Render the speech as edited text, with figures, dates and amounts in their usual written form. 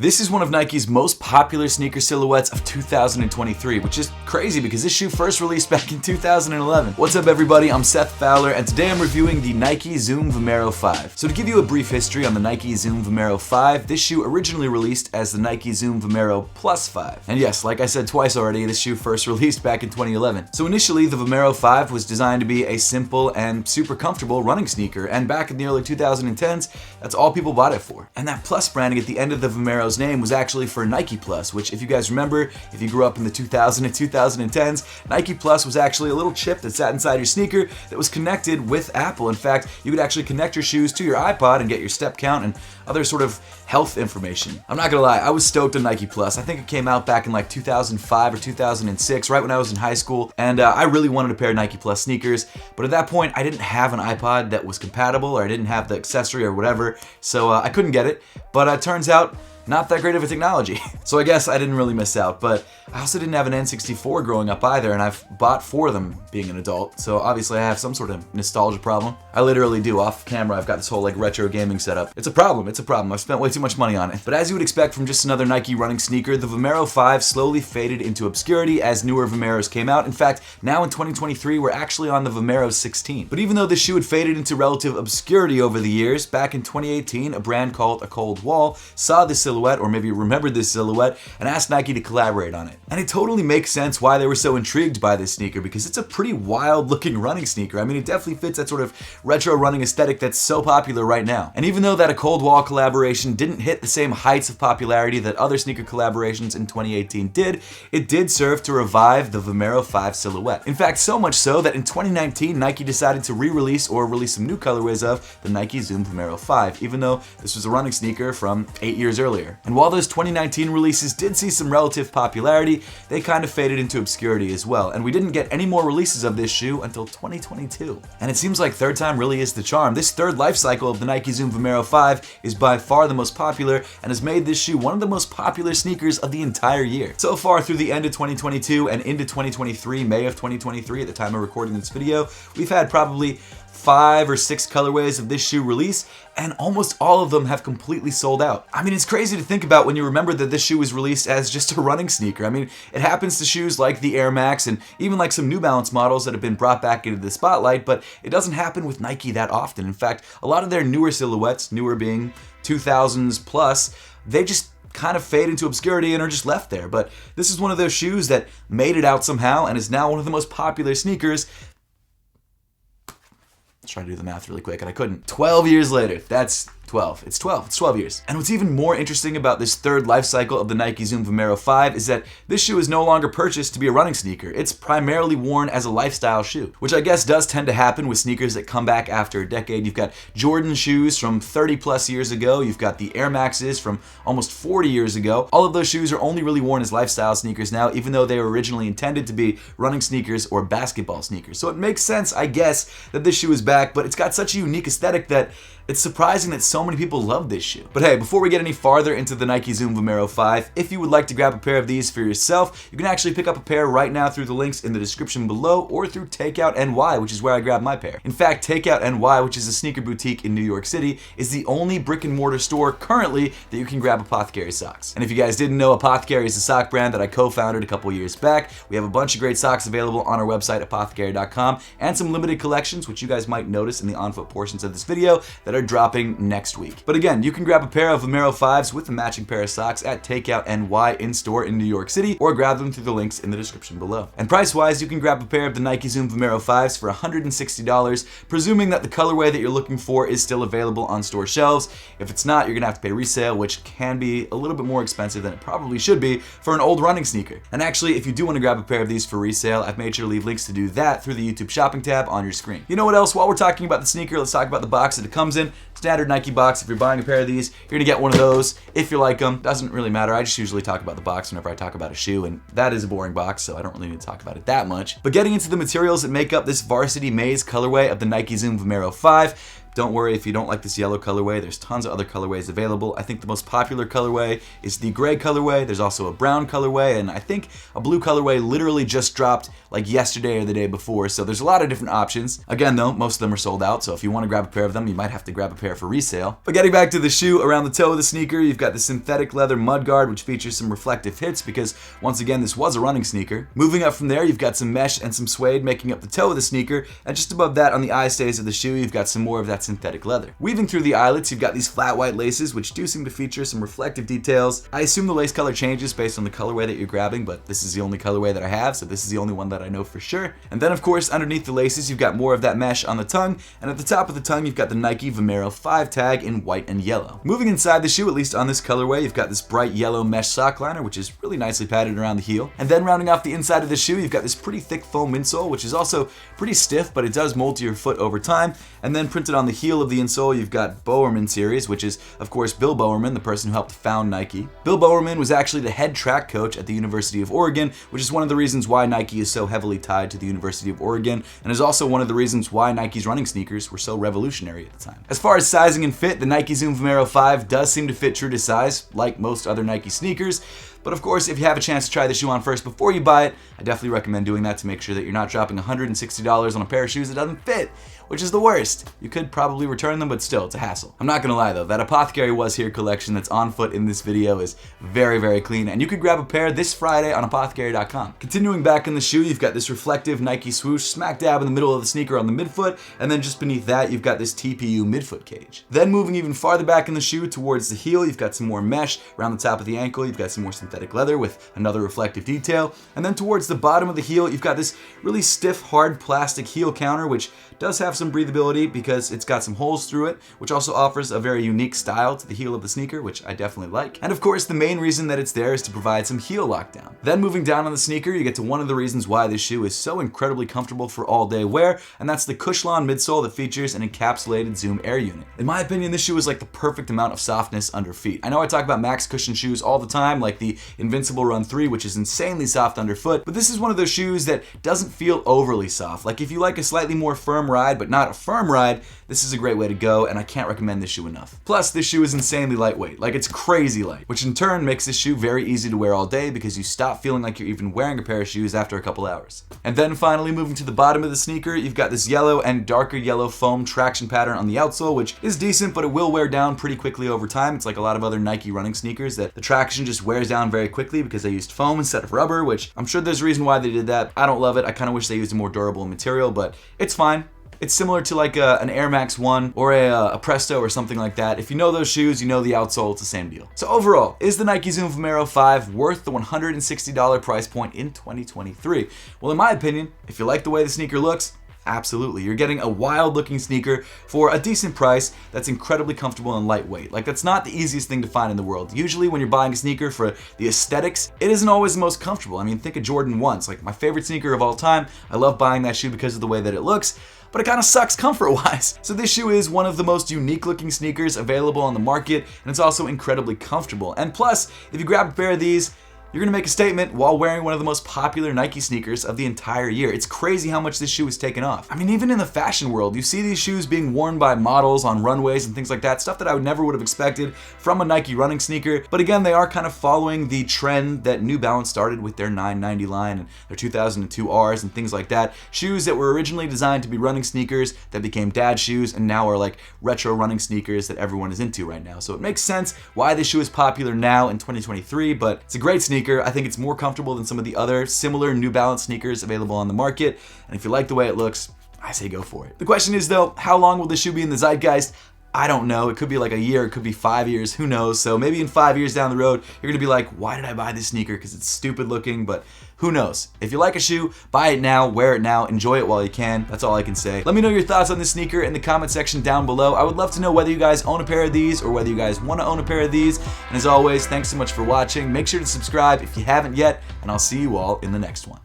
This is one of Nike's most popular sneaker silhouettes of 2023, which is crazy because this shoe first released back in 2011. What's up everybody, I'm Seth Fowler, and today I'm reviewing the Nike Zoom Vomero 5. So to give you a brief history on the Nike Zoom Vomero 5, this shoe originally released as the Nike Zoom Vomero Plus 5. And yes, like I said twice already, this shoe first released back in 2011. So initially, the Vomero 5 was designed to be a simple and super comfortable running sneaker, and back in the early 2010s, that's all people bought it for. And that Plus branding at the end of the Vomero's name was actually for Nike Plus, which if you guys remember, if you grew up in the 2000 and 2010s, Nike Plus was actually a little chip that sat inside your sneaker that was connected with Apple. In fact, you could actually connect your shoes to your iPod and get your step count and other sort of health information. I'm not gonna lie, I was stoked on Nike Plus. I think it came out back in like 2005 or 2006, right when I was in high school, and I really wanted a pair of Nike Plus sneakers, but at that point, I didn't have an iPod that was compatible, or I didn't have the accessory or whatever, so I couldn't get it, but it turns out, not that great of a technology. So I guess I didn't really miss out, but I also didn't have an N64 growing up either, and I've bought 4 of them being an adult, so obviously I have some sort of nostalgia problem. I literally do. Off camera, I've got this whole like retro gaming setup. It's a problem. I've spent way too much money on it. But as you would expect from just another Nike running sneaker, the Vomero 5 slowly faded into obscurity as newer Vomeros came out. In fact, now in 2023, we're actually on the Vomero 16. But even though this shoe had faded into relative obscurity over the years, back in 2018, a brand called A Cold Wall saw this silhouette, or maybe remembered this silhouette, and asked Nike to collaborate on it. And it totally makes sense why they were so intrigued by this sneaker, because it's a pretty wild looking running sneaker. I mean, it definitely fits that sort of retro running aesthetic that's so popular right now. And even though that A Cold Wall collaboration didn't hit the same heights of popularity that other sneaker collaborations in 2018 did, it did serve to revive the Vomero 5 silhouette. In fact, so much so that in 2019, Nike decided to re-release or release some new colorways of the Nike Zoom Vomero 5, even though this was a running sneaker from 8 years earlier. And while those 2019 releases did see some relative popularity, they kind of faded into obscurity as well, and we didn't get any more releases of this shoe until 2022. And it seems like third time really is the charm. This third life cycle of the Nike Zoom Vomero 5 is by far the most popular and has made this shoe one of the most popular sneakers of the entire year. So far through the end of 2022 and into 2023, May of 2023 at the time of recording this video, we've had probably 5 or 6 colorways of this shoe release, and almost all of them have completely sold out. I mean, it's crazy to think about when you remember that this shoe was released as just a running sneaker. I mean, it happens to shoes like the Air Max and even like some New Balance models that have been brought back into the spotlight, but it doesn't happen with Nike that often. In fact, a lot of their newer silhouettes, newer being 2000s plus, they just kind of fade into obscurity and are just left there. But this is one of those shoes that made it out somehow and is now one of the most popular sneakers. Try to do the math really quick and I couldn't. 12 years later, that's 12. It's 12 years. And what's even more interesting about this third life cycle of the Nike Zoom Vomero 5 is that this shoe is no longer purchased to be a running sneaker. It's primarily worn as a lifestyle shoe, which I guess does tend to happen with sneakers that come back after a decade. You've got Jordan shoes from 30 plus years ago. You've got the Air Maxes from almost 40 years ago. All of those shoes are only really worn as lifestyle sneakers now, even though they were originally intended to be running sneakers or basketball sneakers. So it makes sense, I guess, that this shoe is back, but it's got such a unique aesthetic that it's surprising that so many people love this shoe. But hey, before we get any farther into the Nike Zoom Vomero 5, if you would like to grab a pair of these for yourself, you can actually pick up a pair right now through the links in the description below or through Takeout NY, which is where I grabbed my pair. In fact, Takeout NY, which is a sneaker boutique in New York City, is the only brick and mortar store currently that you can grab Apothecary socks. And if you guys didn't know, Apothecary is a sock brand that I co-founded a couple years back. We have a bunch of great socks available on our website, apothecary.com, and some limited collections, which you guys might notice in the on-foot portions of this video, that are dropping next week. But again, you can grab a pair of Vomero 5s with a matching pair of socks at Takeout NY in-store in New York City, or grab them through the links in the description below. And price-wise, you can grab a pair of the Nike Zoom Vomero 5s for $160, presuming that the colorway that you're looking for is still available on store shelves. If it's not, you're gonna have to pay resale, which can be a little bit more expensive than it probably should be for an old running sneaker. And actually, if you do want to grab a pair of these for resale, I've made sure to leave links to do that through the YouTube shopping tab on your screen. You know what else? While we're talking about the sneaker, let's talk about the box that it comes in. Standard Nike box. If you're buying a pair of these, you're gonna get one of those if you like them. Doesn't really matter. I just usually talk about the box whenever I talk about a shoe, and that is a boring box, so I don't really need to talk about it that much. But getting into the materials that make up this Varsity Maize colorway of the Nike Zoom Vomero 5, don't worry if you don't like this yellow colorway. There's tons of other colorways available. I think the most popular colorway is the gray colorway. There's also a brown colorway, and I think a blue colorway literally just dropped like yesterday or the day before, so there's a lot of different options. Again though, most of them are sold out, so if you want to grab a pair of them, you might have to grab a pair for resale. But getting back to the shoe, around the toe of the sneaker, you've got the synthetic leather mudguard, which features some reflective hits because, once again, this was a running sneaker. Moving up from there, you've got some mesh and some suede making up the toe of the sneaker, and just above that on the eye stays of the shoe, you've got some more of that synthetic leather. Weaving through the eyelets, you've got these flat white laces, which do seem to feature some reflective details. I assume the lace color changes based on the colorway that you're grabbing, but this is the only colorway that I have, so this is the only one that I know for sure. And then, of course, underneath the laces, you've got more of that mesh on the tongue, and at the top of the tongue, you've got the Nike Vomero 5 tag in white and yellow. Moving inside the shoe, at least on this colorway, you've got this bright yellow mesh sock liner, which is really nicely padded around the heel. And then rounding off the inside of the shoe, you've got this pretty thick foam midsole, which is also pretty stiff, but it does mold to your foot over time. And then printed on the heel of the insole, you've got Bowerman series, which is, of course, Bill Bowerman, the person who helped found Nike. Bill Bowerman was actually the head track coach at the University of Oregon, which is one of the reasons why Nike is so heavily tied to the University of Oregon, and is also one of the reasons why Nike's running sneakers were so revolutionary at the time. As far as sizing and fit, the Nike Zoom Vomero 5 does seem to fit true to size, like most other Nike sneakers. But of course, if you have a chance to try the shoe on first before you buy it, I definitely recommend doing that to make sure that you're not dropping $160 on a pair of shoes that doesn't fit, which is the worst. You could probably return them, but still, it's a hassle. I'm not gonna lie though, that Apothecary Was Here collection that's on foot in this video is very, very clean, and you could grab a pair this Friday on apothecary.com. Continuing back in the shoe, you've got this reflective Nike swoosh smack dab in the middle of the sneaker on the midfoot, and then just beneath that, you've got this TPU midfoot cage. Then moving even farther back in the shoe towards the heel, you've got some more mesh around the top of the ankle, you've got some more synthetic leather with another reflective detail, and then towards the bottom of the heel, you've got this really stiff, hard plastic heel counter, which does have some breathability because it's got some holes through it, which also offers a very unique style to the heel of the sneaker, which I definitely like. And of course, the main reason that it's there is to provide some heel lockdown. Then moving down on the sneaker, you get to one of the reasons why this shoe is so incredibly comfortable for all day wear, and that's the Cushlon midsole that features an encapsulated Zoom Air unit. In my opinion, this shoe is like the perfect amount of softness under feet. I know I talk about max cushion shoes all the time, like the Invincible Run 3, which is insanely soft underfoot, but this is one of those shoes that doesn't feel overly soft. Like if you like a slightly more firm ride, but not a firm ride, this is a great way to go, and I can't recommend this shoe enough. Plus, this shoe is insanely lightweight, like it's crazy light, which in turn makes this shoe very easy to wear all day because you stop feeling like you're even wearing a pair of shoes after a couple hours. And then finally, moving to the bottom of the sneaker, you've got this yellow and darker yellow foam traction pattern on the outsole, which is decent, but it will wear down pretty quickly over time. It's like a lot of other Nike running sneakers that the traction just wears down very quickly because they used foam instead of rubber, which I'm sure there's a reason why they did that. I don't love it. I kind of wish they used a more durable material, but it's fine. It's similar to like an Air Max 1 or a Presto or something like that. If you know those shoes, you know the outsole, it's the same deal. So overall, is the Nike Zoom Vomero 5 worth the $160 price point in 2023? Well, in my opinion, if you like the way the sneaker looks, absolutely. You're getting a wild looking sneaker for a decent price that's incredibly comfortable and lightweight. Like that's not the easiest thing to find in the world. Usually when you're buying a sneaker for the aesthetics, it isn't always the most comfortable. I mean, think of Jordan 1s, like my favorite sneaker of all time. I love buying that shoe because of the way that it looks, but it kind of sucks comfort-wise. So this shoe is one of the most unique looking sneakers available on the market, and it's also incredibly comfortable. And plus, if you grab a pair of these, you're gonna make a statement while wearing one of the most popular Nike sneakers of the entire year. It's crazy how much this shoe has taken off. I mean, even in the fashion world, you see these shoes being worn by models on runways and things like that, stuff that I never would have expected from a Nike running sneaker. But again, they are kind of following the trend that New Balance started with their 990 line and their 2002 Rs and things like that. Shoes that were originally designed to be running sneakers that became dad shoes and now are like retro running sneakers that everyone is into right now. So it makes sense why this shoe is popular now in 2023, but it's a great sneaker. I think it's more comfortable than some of the other similar New Balance sneakers available on the market, and if you like the way it looks, I say go for it. The question is though, how long will this shoe be in the zeitgeist? I don't know. It could be like a year, it could be 5 years, who knows? So maybe in 5 years down the road, you're gonna be like, why did I buy this sneaker? Because it's stupid looking, but who knows? If you like a shoe, buy it now, wear it now, enjoy it while you can. That's all I can say. Let me know your thoughts on this sneaker in the comment section down below. I would love to know whether you guys own a pair of these or whether you guys want to own a pair of these. And as always, thanks so much for watching. Make sure to subscribe if you haven't yet, and I'll see you all in the next one.